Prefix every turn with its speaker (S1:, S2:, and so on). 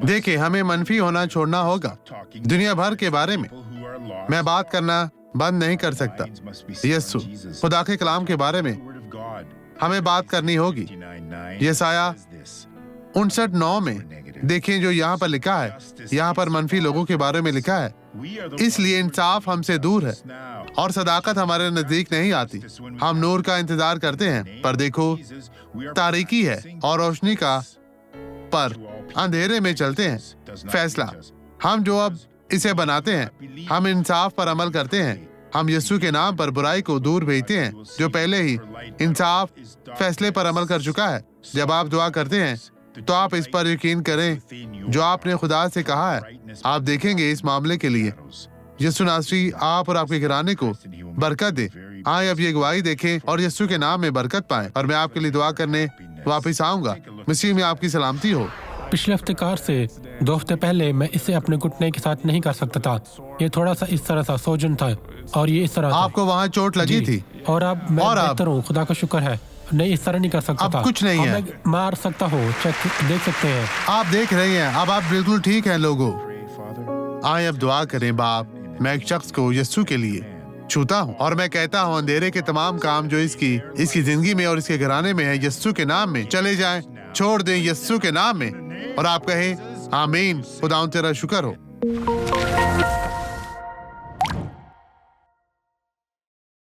S1: देखिए, हमें मनफी होना छोड़ना होगा। दुनिया भर के बारे में मैं बात करना बंद नहीं कर सकता। यीशु, खुदा के कलाम के बारे में हमें बात करनी होगी। यशाया 59:9 में देखिए जो यहाँ पर लिखा है। यहाँ पर मनफी लोगों के बारे में लिखा है, इसलिए इंसाफ हमसे दूर है और सदाकत हमारे नजदीक नहीं आती। हम नूर का इंतजार करते हैं, पर देखो तारीकी है और रोशनी का पर अंधेरे में चलते हैं। फैसला, हम जो अब इसे बनाते हैं, हम इंसाफ पर अमल करते हैं। हम यीशु के नाम पर बुराई को दूर भेजते हैं, जो पहले ही इंसाफ फैसले पर अमल कर चुका है। जब आप दुआ करते हैं तो आप इस पर यकीन करें जो आपने खुदा से कहा है। आप देखेंगे इस मामले के लिए यीशु नासरी आप और आपके घराने को बरकत दे। आए अब ये गवाही देखें और यीशु के नाम में बरकत पाएं। और मैं आपके लिए दुआ करने वापस आऊंगा। मसीह में आपकी सलामती हो।
S2: पिछले हफ्ते कार से 2 हफ्ते पहले मैं इसे अपने घुटने के साथ नहीं कर सकता था। ये थोड़ा सा इस तरह सा सोजन था और ये इस तरह
S1: आपको वहाँ चोट लगी थी
S2: और अब मैं बेहतर हूँ, खुदा का शुक्र है। नहीं, इस तरह नहीं कर सकता था।
S1: अब कुछ नहीं है।
S2: मैं मार सकता हूँ, चेक देख सकते हैं।
S1: आप देख रहे हैं, अब आप बिल्कुल ठीक हैं लोगों। आए अब दुआ करें। बाप, मैं एक शख्स को यीशु के लिए छूता हूँ और मैं कहता हूँ अंधेरे के तमाम काम जो इसकी जिंदगी में और इसके घराने में है, यीशु के नाम में चले जाएं, छोड़ दें यीशु के नाम में। और आप कहें आमीन। खुदा तेरा शुक्र हो।